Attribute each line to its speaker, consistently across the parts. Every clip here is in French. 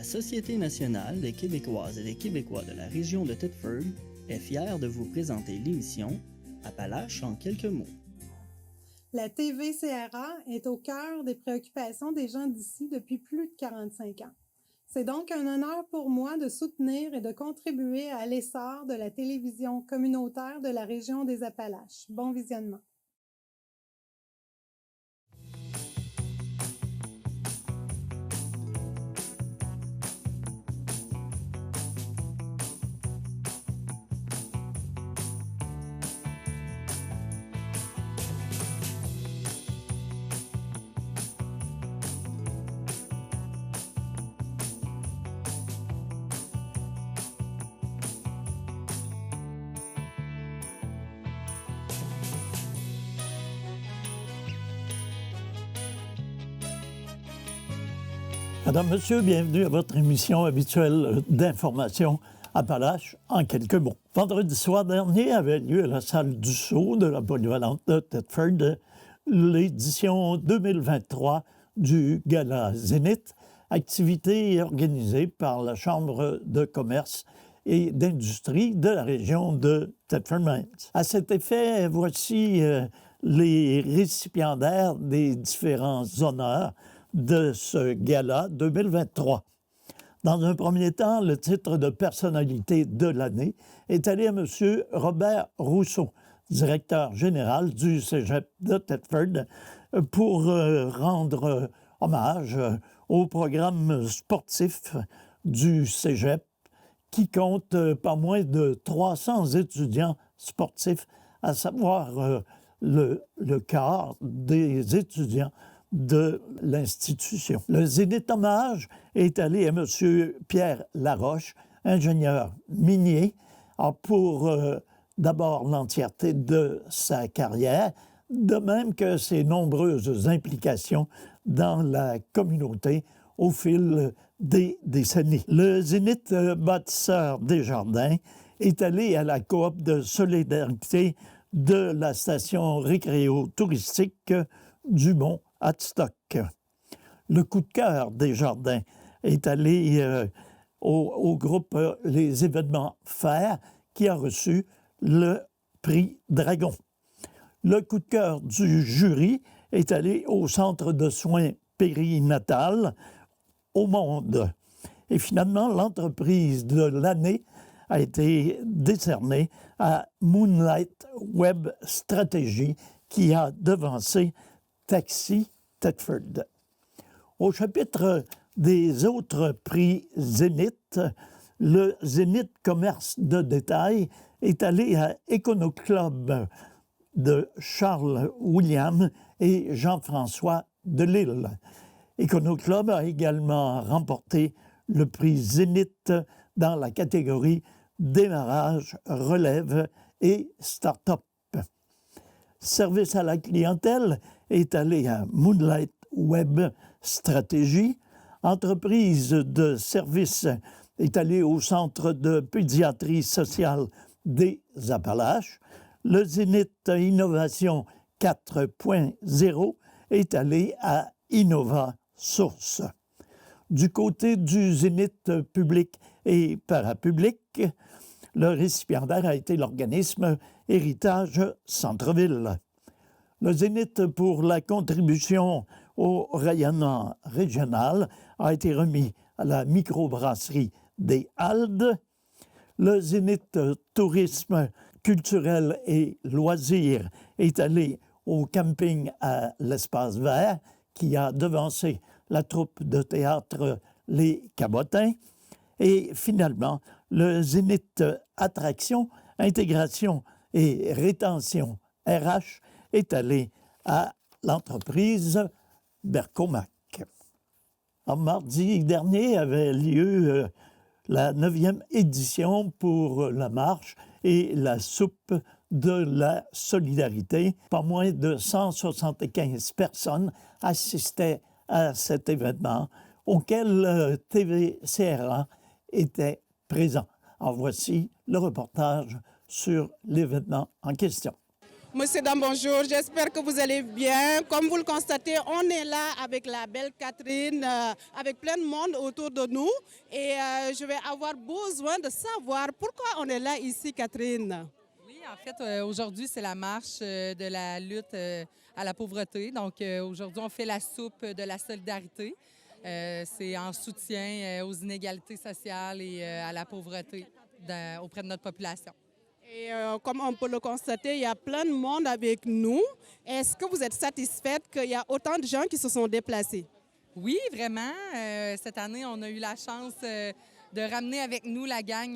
Speaker 1: Société nationale des Québécoises et des Québécois de la région de Thetford est fière de vous présenter l'émission Appalaches en quelques mots.
Speaker 2: La TVCRA est au cœur des préoccupations des gens d'ici depuis plus de 45 ans. C'est donc un honneur pour moi de soutenir et de contribuer à l'essor de la télévision communautaire de la région des Appalaches. Bon visionnement.
Speaker 3: Madame, Monsieur, bienvenue à votre émission habituelle d'information Appalaches en quelques mots. Vendredi soir dernier avait lieu à la salle du Sceau de la polyvalente de Thetford l'édition 2023 du Gala Zénith, activité organisée par la Chambre de commerce et d'industrie de la région de Thetford-Mines. À cet effet, voici les récipiendaires des différents honneurs de ce gala 2023. Dans un premier temps, le titre de personnalité de l'année est allé à M. Robert Rousseau, directeur général du Cégep de Thetford, pour rendre hommage au programme sportif du Cégep qui compte pas moins de 300 étudiants sportifs, à savoir le quart des étudiants de l'institution. Le Zénith hommage est allé à M. Pierre Laroche, ingénieur minier, pour d'abord l'entièreté de sa carrière, de même que ses nombreuses implications dans la communauté au fil des décennies. Le Zénith bâtisseur Desjardins est allé à la coop de solidarité de la station récréo-touristique du Mont Adstock. Le coup de cœur Desjardins est allé au groupe Les Événements Faire qui a reçu le prix Dragon. Le coup de cœur du jury est allé au Centre de soins périnatal au Monde. Et finalement, l'entreprise de l'année a été décernée à Moonlight Web Strategy qui a devancé Taxi Thetford. Au chapitre des autres prix Zénith, le Zénith Commerce de détail est allé à Econoclub de Charles William et Jean-François Delisle. Econoclub a également remporté le prix Zénith dans la catégorie démarrage, relève et start-up. Service à la clientèle est allé à Moonlight Web Strategy. Entreprise de service est allée au Centre de pédiatrie sociale des Appalaches. Le Zénith Innovation 4.0 est allé à Innova Source. Du côté du Zénith public et parapublic, le récipiendaire a été l'organisme Héritage Centre-Ville. Le Zénith pour la contribution au rayonnement régional a été remis à la microbrasserie des Haldes. Le Zénith tourisme culturel et loisirs est allé au camping à l'Espace Vert qui a devancé la troupe de théâtre Les Cabotins. Et finalement, le Zénith attraction, intégration et rétention RH est allé à l'entreprise Bercomac. En mardi dernier avait lieu la 9e édition pour la marche et la soupe de la solidarité. Pas moins de 175 personnes assistaient à cet événement auquel TVCRA était présent. En voici le reportage sur l'événement en question.
Speaker 4: Monsieur Dam, bonjour. J'espère que vous allez bien. Comme vous le constatez, on est là avec la belle Catherine, avec plein de monde autour de nous. Et je vais avoir besoin de savoir pourquoi on est là ici, Catherine.
Speaker 5: Oui, en fait, aujourd'hui, c'est la marche de la lutte à la pauvreté. Donc, aujourd'hui, on fait la soupe de la solidarité. C'est en soutien aux inégalités sociales et à la pauvreté auprès de notre population.
Speaker 4: Et comme on peut le constater, il y a plein de monde avec nous. Est-ce que vous êtes satisfaite qu'il y a autant de gens qui se sont déplacés?
Speaker 5: Oui, vraiment. Cette année, on a eu la chance de ramener avec nous la gang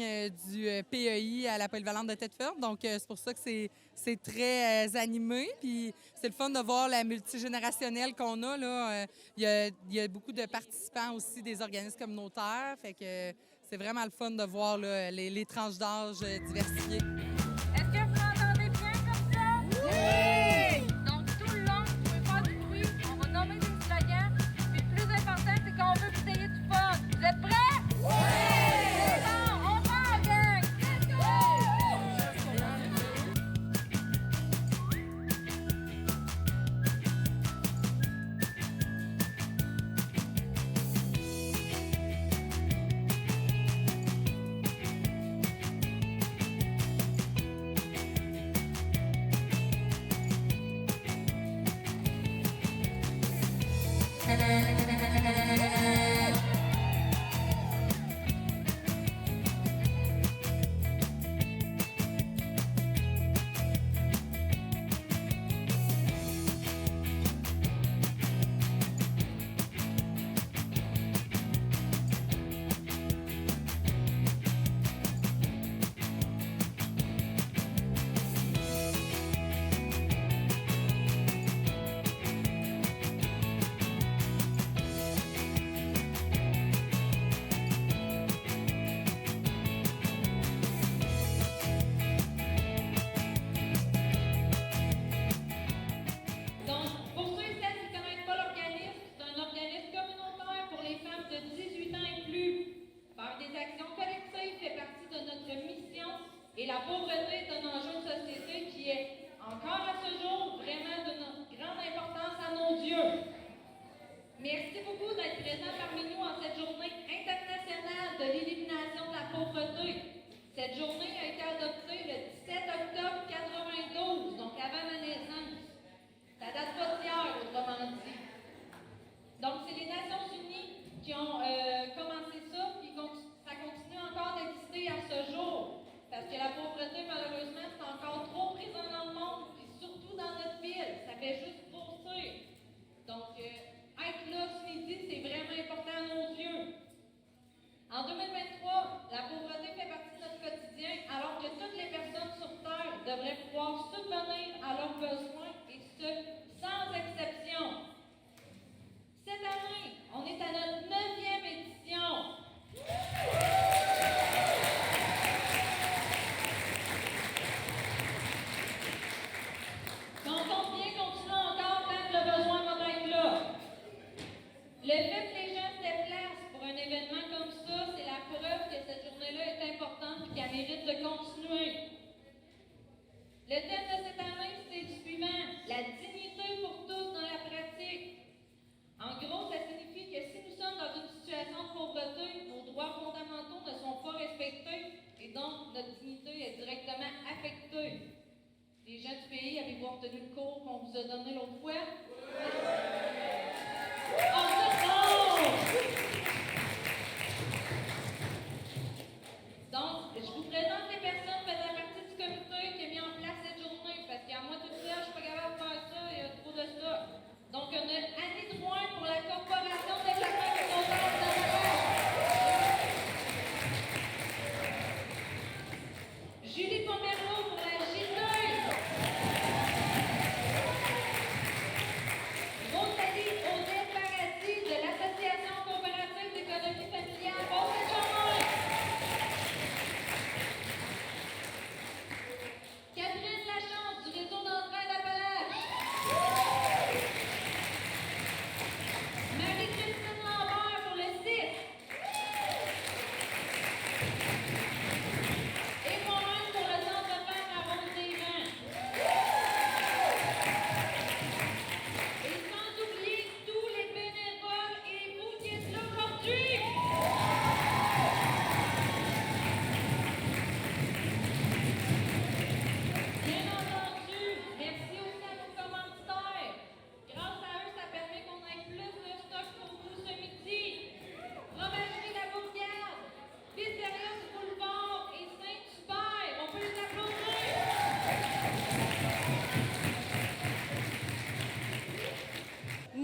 Speaker 5: du PEI à la polyvalente de Thetford. Donc, c'est pour ça que c'est très animé. Puis, c'est le fun de voir la multigénérationnelle qu'on a, là. Il y a beaucoup de participants aussi des organismes communautaires. Fait que c'est vraiment le fun de voir là, les tranches d'âge diversifiées.
Speaker 6: Est-ce que vous m'entendez bien comme ça? Oui! Donc, tout le long, vous pouvez faire du bruit. On va nommer des slogans. Puis, le plus important, c'est qu'on veut que vous ayez du fun. Vous êtes prêts? Oui! Bon, on part, gang! Let's go! Donc, pour ceux et celles qui ne connaissent pas l'organisme, c'est un organisme communautaire pour les femmes de 18 ans et plus. Faire des actions collectives fait partie de notre mission et la pauvreté est un enjeu de société qui est, encore à ce jour, vraiment de grande importance à nos yeux. Merci beaucoup d'être présents parmi nous en cette journée internationale de l'élimination de la pauvreté. Cette journée a été adoptée le 17 octobre 92, donc avant ma naissance. Ça date pas d'hier.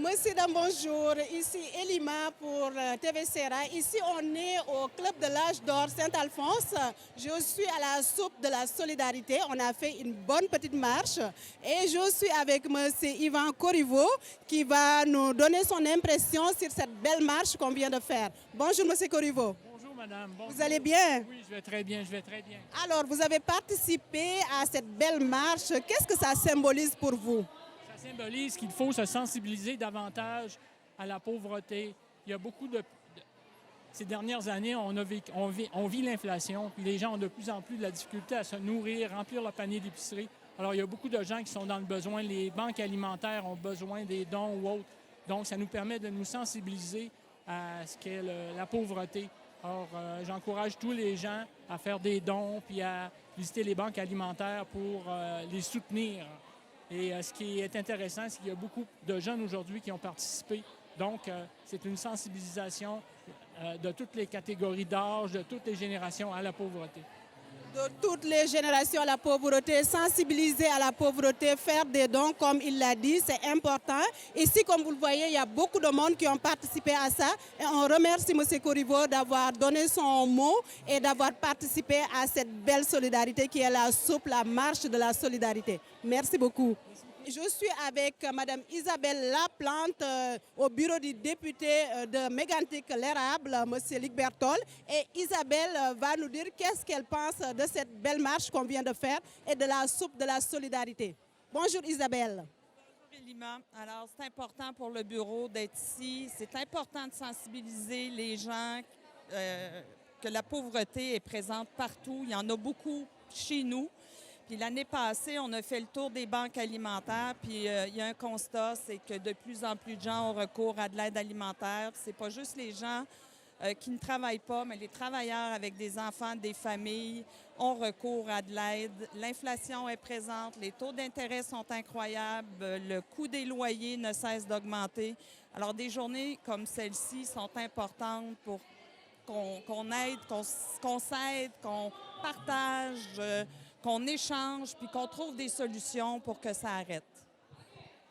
Speaker 4: Monsieur, dame, bonjour. Ici Elima pour TV Serra. Ici, on est au Club de l'Âge d'Or Saint-Alphonse. Je suis à la soupe de la solidarité. On a fait une bonne petite marche. Et je suis avec monsieur Yvan Corriveau qui va nous donner son impression sur cette belle marche qu'on vient de faire. Bonjour, monsieur Corriveau.
Speaker 7: Bonjour, madame. Bonjour.
Speaker 4: Vous allez bien?
Speaker 7: Oui, je vais très bien, je vais très bien.
Speaker 4: Alors, vous avez participé à cette belle marche. Qu'est-ce que ça symbolise pour vous?
Speaker 7: Ça symbolise qu'il faut se sensibiliser davantage à la pauvreté. Il y a beaucoup de... Ces dernières années, on vit l'inflation, puis les gens ont de plus en plus de la difficulté à se nourrir, remplir leur panier d'épicerie. Alors, il y a beaucoup de gens qui sont dans le besoin. Les banques alimentaires ont besoin des dons ou autres. Donc, ça nous permet de nous sensibiliser à ce qu'est la pauvreté. Or, j'encourage tous les gens à faire des dons puis à visiter les banques alimentaires pour les soutenir. Et ce qui est intéressant, c'est qu'il y a beaucoup de jeunes aujourd'hui qui ont participé. Donc, c'est une sensibilisation de toutes les catégories d'âge, de toutes les générations à la pauvreté.
Speaker 4: De toutes les générations à la pauvreté, sensibiliser à la pauvreté, faire des dons, comme il l'a dit, c'est important. Ici, comme vous le voyez, il y a beaucoup de monde qui ont participé à ça. Et on remercie M. Corriveau d'avoir donné son mot et d'avoir participé à cette belle solidarité qui est la soupe, la marche de la solidarité. Merci beaucoup. Je suis avec Mme Isabelle Laplante au bureau du député de Mégantic-l'Érable, M. Luc Berthold. Et Isabelle va nous dire qu'est-ce qu'elle pense de cette belle marche qu'on vient de faire et de la soupe de la solidarité. Bonjour Isabelle.
Speaker 8: Bonjour Elima. Alors, c'est important pour le bureau d'être ici. C'est important de sensibiliser les gens que la pauvreté est présente partout. Il y en a beaucoup chez nous. Puis l'année passée, on a fait le tour des banques alimentaires, puis il y a un constat, c'est que de plus en plus de gens ont recours à de l'aide alimentaire. C'est pas juste les gens qui ne travaillent pas, mais les travailleurs avec des enfants, des familles ont recours à de l'aide. L'inflation est présente, les taux d'intérêt sont incroyables, le coût des loyers ne cesse d'augmenter. Alors des journées comme celle-ci sont importantes pour qu'on aide, qu'on s'aide, qu'on partage, qu'on échange, puis qu'on trouve des solutions pour que ça arrête.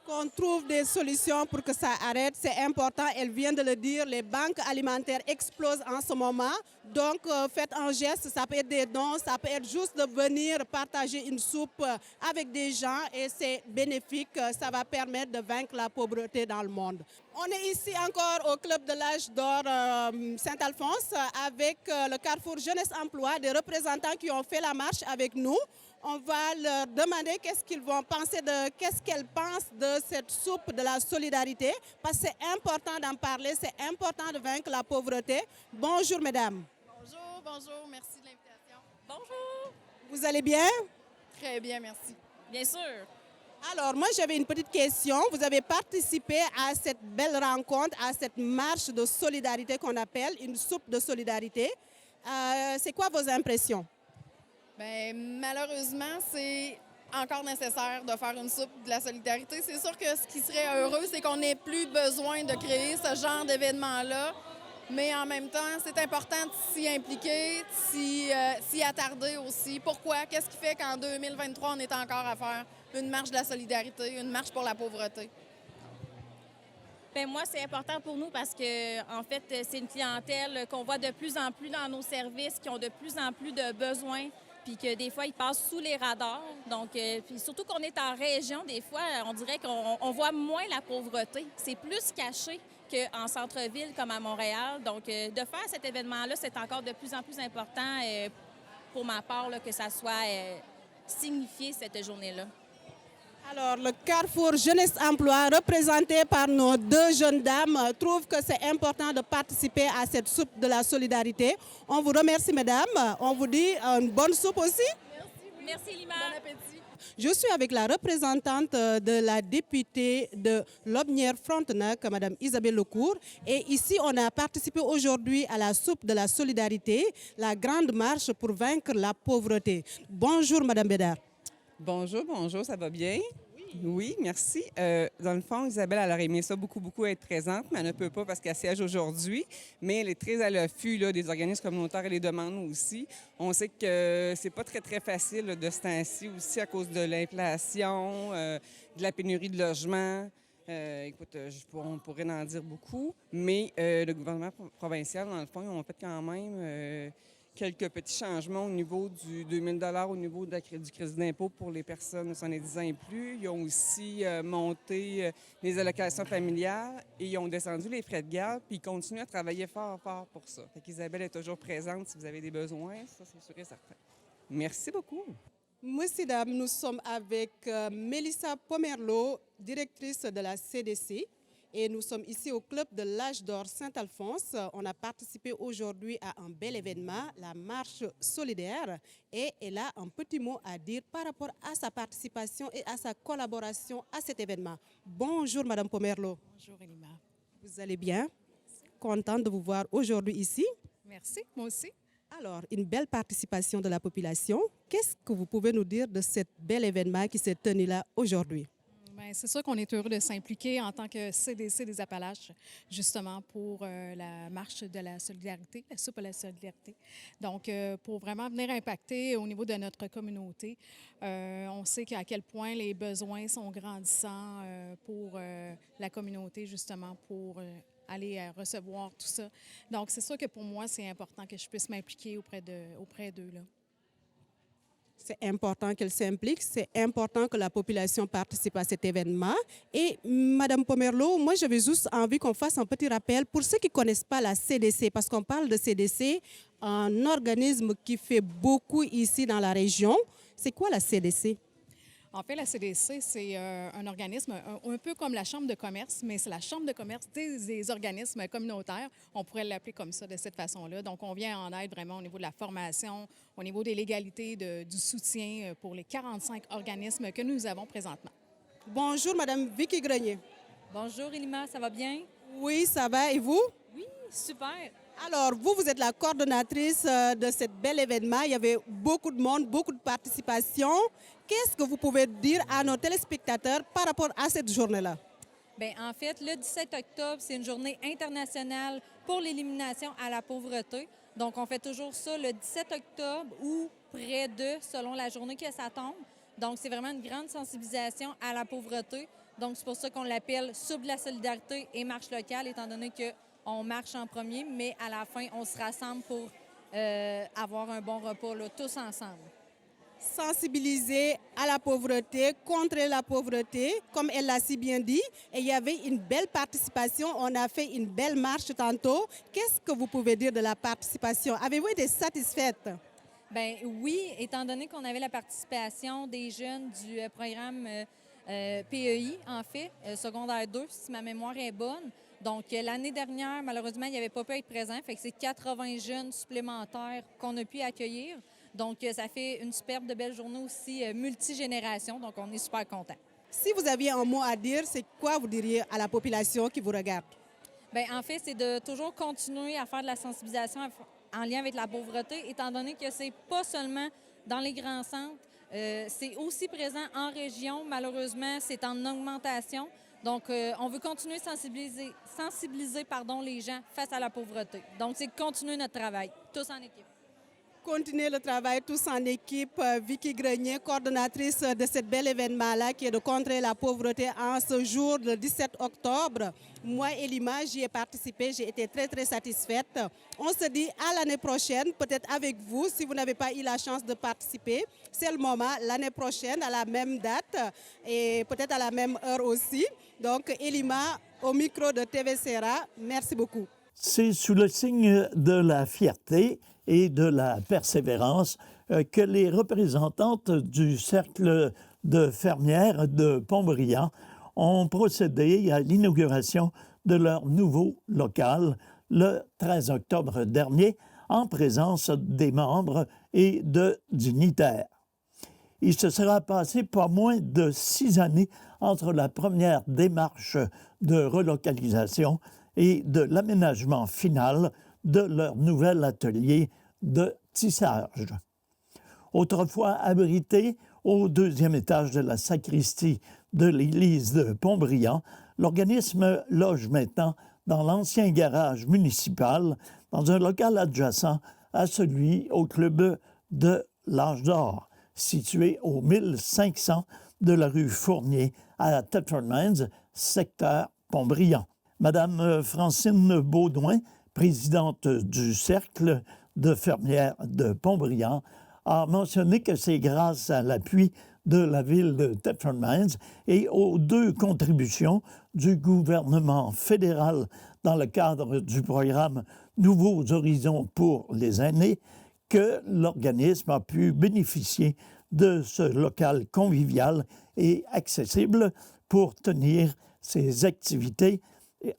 Speaker 4: Qu'on trouve des solutions pour que ça arrête, c'est important. Elle vient de le dire, les banques alimentaires explosent en ce moment. Donc, faites un geste, ça peut être des dons, ça peut être juste de venir partager une soupe avec des gens et c'est bénéfique, ça va permettre de vaincre la pauvreté dans le monde. On est ici encore au Club de l'Âge d'Or Saint-Alphonse avec le Carrefour Jeunesse Emploi, des représentants qui ont fait la marche avec nous. On va leur demander qu'est-ce qu'ils vont penser qu'est-ce qu'elles pensent de cette soupe de la solidarité, parce que c'est important d'en parler, c'est important de vaincre la pauvreté. Bonjour, mesdames.
Speaker 9: Bonjour, bonjour, merci de l'invitation.
Speaker 8: Bonjour!
Speaker 4: Vous allez bien?
Speaker 9: Très bien, merci.
Speaker 8: Bien sûr.
Speaker 4: Alors, moi, j'avais une petite question. Vous avez participé à cette belle rencontre, à cette marche de solidarité qu'on appelle une soupe de solidarité. C'est quoi vos impressions?
Speaker 9: Bien, malheureusement, c'est encore nécessaire de faire une soupe de la solidarité. C'est sûr que ce qui serait heureux, c'est qu'on n'ait plus besoin de créer ce genre d'événement-là. Mais en même temps, c'est important de s'y impliquer, de s'y attarder aussi. Pourquoi? Qu'est-ce qui fait qu'en 2023, on est encore à faire une marche de la solidarité, une marche pour la pauvreté?
Speaker 10: Bien, moi, c'est important pour nous parce que, en fait, c'est une clientèle qu'on voit de plus en plus dans nos services, qui ont de plus en plus de besoins, puis que des fois, ils passent sous les radars. Donc, puis surtout qu'on est en région, des fois, on dirait qu'on voit moins la pauvreté. C'est plus caché qu'en centre-ville comme à Montréal. Donc, de faire cet événement-là, c'est encore de plus en plus important pour ma part, là, que ça soit signifié cette journée-là.
Speaker 4: Alors, le Carrefour Jeunesse Emploi, représenté par nos deux jeunes dames, trouve que c'est important de participer à cette soupe de la solidarité. On vous remercie, mesdames. On vous dit une bonne soupe aussi.
Speaker 9: Merci.
Speaker 10: Merci, Lima.
Speaker 9: Bon appétit.
Speaker 4: Je suis avec la représentante de la députée de Lobnière-Frontenac, Mme Isabelle Lecourt. Et ici, on a participé aujourd'hui à la soupe de la solidarité, la grande marche pour vaincre la pauvreté. Bonjour, Mme Bédard.
Speaker 11: Bonjour, bonjour, ça va bien? Oui, merci. Dans le fond, Isabelle, elle aurait aimé ça beaucoup être présente, mais elle ne peut pas parce qu'elle siège aujourd'hui. Mais elle est très à l'affût là, des organismes communautaires et les demandes aussi. On sait que c'est pas très facile là, de ce temps-ci aussi à cause de l'inflation, de la pénurie de logements. Écoute, on pourrait en dire beaucoup, mais le gouvernement provincial, dans le fond, ils ont fait quand même quelques petits changements au niveau du 2 000 $, au niveau du crédit d'impôt pour les personnes de 70 ans et plus. Ils ont aussi monté les allocations familiales et ils ont descendu les frais de garde, puis ils continuent à travailler fort, fort pour ça. Fait qu'Isabelle est toujours présente si vous avez des besoins, ça c'est sûr et certain. Merci beaucoup.
Speaker 4: Merci, dame. Nous sommes avec Mélissa Pomerleau, directrice de la CDC. Et nous sommes ici au Club de l'Âge d'Or Saint-Alphonse. On a participé aujourd'hui à un bel événement, la marche solidaire. Et elle a un petit mot à dire par rapport à sa participation et à sa collaboration à cet événement. Bonjour, Madame Pomerleau.
Speaker 12: Bonjour, Elima.
Speaker 4: Vous allez bien? Contente de vous voir aujourd'hui ici.
Speaker 12: Merci, moi aussi.
Speaker 4: Alors, une belle participation de la population. Qu'est-ce que vous pouvez nous dire de cet bel événement qui s'est tenu là aujourd'hui?
Speaker 12: Bien, c'est sûr qu'on est heureux de s'impliquer en tant que CDC des Appalaches, justement pour la marche de la solidarité, la soupe à la solidarité. Donc, pour vraiment venir impacter au niveau de notre communauté, on sait à quel point les besoins sont grandissants pour la communauté, justement, pour aller recevoir tout ça. Donc, c'est sûr que pour moi, c'est important que je puisse m'impliquer auprès d'eux, là.
Speaker 4: C'est important qu'elle s'implique, c'est important que la population participe à cet événement. Et Madame Pomerleau, moi j'avais juste envie qu'on fasse un petit rappel pour ceux qui ne connaissent pas la CDC, parce qu'on parle de CDC, un organisme qui fait beaucoup ici dans la région. C'est quoi la CDC?
Speaker 12: En fait, la CDC, c'est un organisme un peu comme la Chambre de commerce, mais c'est la Chambre de commerce des organismes communautaires. On pourrait l'appeler comme ça, de cette façon-là. Donc, on vient en aide vraiment au niveau de la formation, au niveau des légalités, du soutien pour les 45 organismes que nous avons présentement.
Speaker 4: Bonjour, Madame Vicky Grenier.
Speaker 13: Bonjour, Elima, ça va bien?
Speaker 4: Oui, ça va. Et vous?
Speaker 13: Oui, super.
Speaker 4: Alors, vous êtes la coordonnatrice de ce bel événement. Il y avait beaucoup de monde, beaucoup de participation. Qu'est-ce que vous pouvez dire à nos téléspectateurs par rapport à cette journée-là?
Speaker 13: Bien, en fait, le 17 octobre, c'est une journée internationale pour l'élimination à la pauvreté. Donc, on fait toujours ça le 17 octobre ou près de, selon la journée que ça tombe. Donc, c'est vraiment une grande sensibilisation à la pauvreté. Donc, c'est pour ça qu'on l'appelle Soupe de la solidarité et marche locale, étant donné qu'on marche en premier, mais à la fin, on se rassemble pour avoir un bon repas, là, tous ensemble.
Speaker 4: Sensibiliser à la pauvreté, contrer la pauvreté, comme elle l'a si bien dit. Et il y avait une belle participation. On a fait une belle marche tantôt. Qu'est-ce que vous pouvez dire de la participation? Avez-vous été satisfaite?
Speaker 13: Bien, oui, étant donné qu'on avait la participation des jeunes du programme PEI, en fait, secondaire 2, si ma mémoire est bonne. Donc, l'année dernière, malheureusement, il n'y avait pas pu être présent. Fait que c'est 80 jeunes supplémentaires qu'on a pu accueillir. Donc, ça fait une superbe de belle journée aussi multigénération. Donc, on est super contents.
Speaker 4: Si vous aviez un mot à dire, c'est quoi vous diriez à la population qui vous regarde?
Speaker 13: Bien, en fait, c'est de toujours continuer à faire de la sensibilisation en lien avec la pauvreté, étant donné que c'est pas seulement dans les grands centres, c'est aussi présent en région. Malheureusement, c'est en augmentation. Donc, on veut continuer à sensibiliser les gens face à la pauvreté. Donc, c'est continuer notre travail, tous en équipe.
Speaker 4: Continuer le travail tous en équipe. Vicky Grenier, coordonnatrice de ce bel événement-là qui est de contrer la pauvreté en ce jour, le 17 octobre. Moi, Elima, j'y ai participé, j'ai été très, très satisfaite. On se dit à l'année prochaine, peut-être avec vous, si vous n'avez pas eu la chance de participer. C'est le moment, l'année prochaine, à la même date et peut-être à la même heure aussi. Donc, Elima, au micro de TV Serra, merci beaucoup.
Speaker 3: C'est sous le signe de la fierté et de la persévérance que les représentantes du Cercle de fermières de Pontbriand ont procédé à l'inauguration de leur nouveau local le 13 octobre dernier en présence des membres et de dignitaires. Il se sera passé pas moins de 6 années entre la première démarche de relocalisation et de l'aménagement final de leur nouvel atelier de tissage. Autrefois abrité au 2e étage de la sacristie de l'église de Pontbriand, l'organisme loge maintenant dans l'ancien garage municipal, dans un local adjacent à celui au club de l'Âge d'Or, situé au 1500 de la rue Fournier à Thetford Mines, secteur Pont-Brillant. Madame Francine Baudouin, présidente du Cercle de fermières de Pont-Brillant, a mentionné que c'est grâce à l'appui de la ville de Thetford Mines et aux 2 contributions du gouvernement fédéral dans le cadre du programme Nouveaux horizons pour les aînés que l'organisme a pu bénéficier de ce local convivial et accessible pour tenir ses activités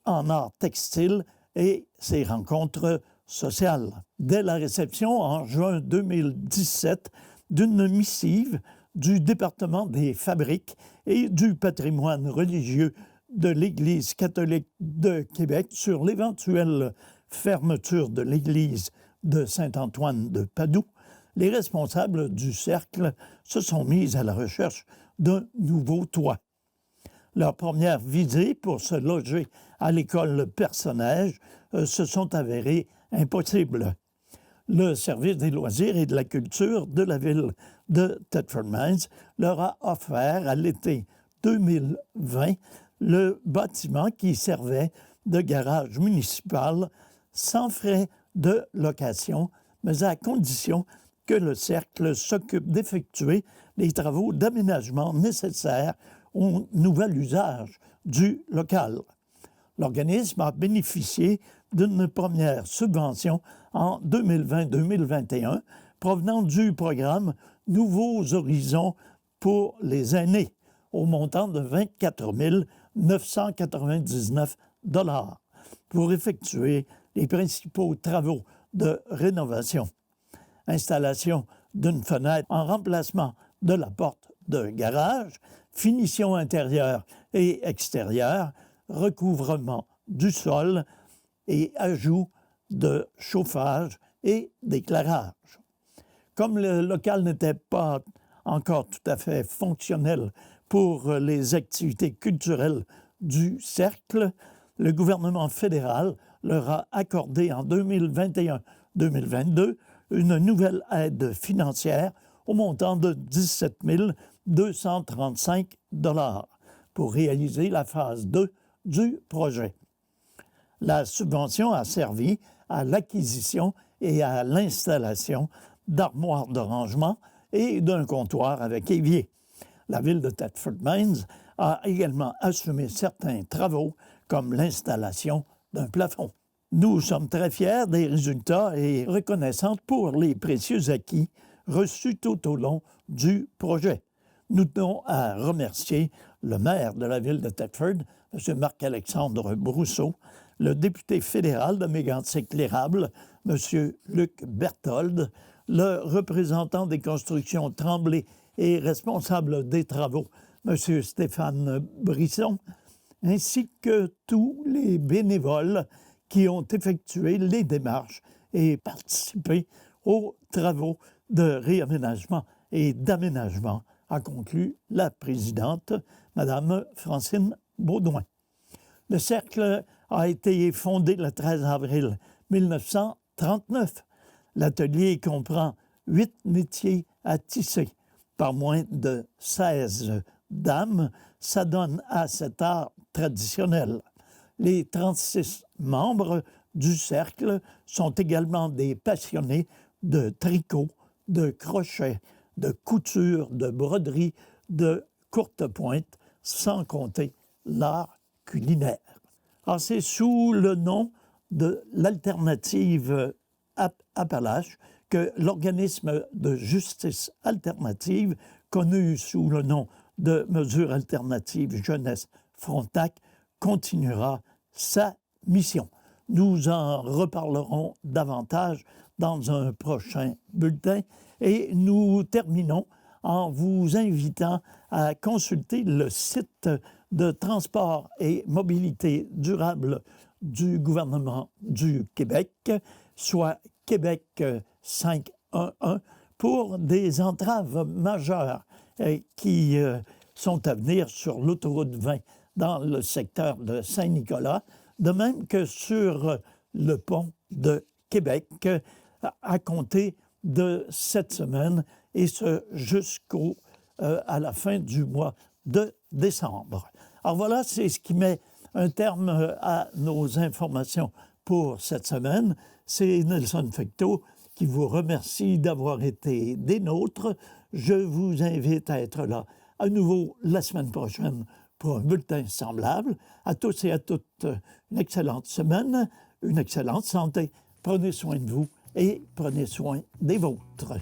Speaker 3: en art textile et ses rencontres sociales. Dès la réception en juin 2017 d'une missive du département des fabriques et du patrimoine religieux de l'Église catholique de Québec sur l'éventuelle fermeture de l'Église de Saint-Antoine de Padoue, les responsables du Cercle se sont mis à la recherche d'un nouveau toit. Leur première visée pour se loger à l'école Personnage se sont avérées impossibles. Le service des loisirs et de la culture de la ville de Thetford Mines leur a offert à l'été 2020 le bâtiment qui servait de garage municipal sans frais de location, mais à condition que le Cercle s'occupe d'effectuer les travaux d'aménagement nécessaires au nouvel usage du local. L'organisme a bénéficié d'une première subvention en 2020-2021 provenant du programme Nouveaux horizons pour les aînés au montant de 24 999 $ pour effectuer les principaux travaux de rénovation. Installation d'une fenêtre en remplacement de la porte de garage, finition intérieure et extérieure, recouvrement du sol et ajout de chauffage et d'éclairage. Comme le local n'était pas encore tout à fait fonctionnel pour les activités culturelles du Cercle, le gouvernement fédéral leur a accordé en 2021-2022 une nouvelle aide financière au montant de 17 235 $ pour réaliser la phase 2 du projet. La subvention a servi à l'acquisition et à l'installation d'armoires de rangement et d'un comptoir avec évier. La ville de Thetford Mines a également assumé certains travaux comme l'installation d'un plafond. Nous sommes très fiers des résultats et reconnaissants pour les précieux acquis reçus tout au long du projet. Nous tenons à remercier le maire de la ville de Thetford, M. Marc-Alexandre Brousseau, le député fédéral de Mégantic-l'Érable, M. Luc Berthold, le représentant des constructions Tremblay et responsable des travaux, M. Stéphane Brisson, ainsi que tous les bénévoles qui ont effectué les démarches et participé aux travaux de réaménagement et d'aménagement, a conclu la présidente, Mme Francine Baudouin. Le Cercle a été fondé le 13 avril 1939. L'atelier comprend 8 métiers à tisser par moins de 16 dames, s'adonne à cet art traditionnel. Les 36 membres du Cercle sont également des passionnés de tricot, de crochet, de couture, de broderie, de courte pointe, sans compter l'art culinaire. Alors, c'est sous le nom de l'Alternative Appalaches que l'organisme de justice alternative, connu sous le nom de Mesures alternatives jeunesse Frontac, continuera sa mission. Nous en reparlerons davantage dans un prochain bulletin et nous terminons en vous invitant à consulter le site de transport et mobilité durable du gouvernement du Québec, soit Québec 511, pour des entraves majeures qui sont à venir sur l'autoroute 20 dans le secteur de Saint-Nicolas, de même que sur le pont de Québec à compter de cette semaine et ce jusqu'à la fin du mois de décembre. Alors voilà, c'est ce qui met un terme à nos informations pour cette semaine. C'est Nelson Fecteau qui vous remercie d'avoir été des nôtres. Je vous invite à être là à nouveau la semaine prochaine pour un bulletin semblable. À tous et à toutes, une excellente semaine, une excellente santé. Prenez soin de vous et prenez soin des vôtres.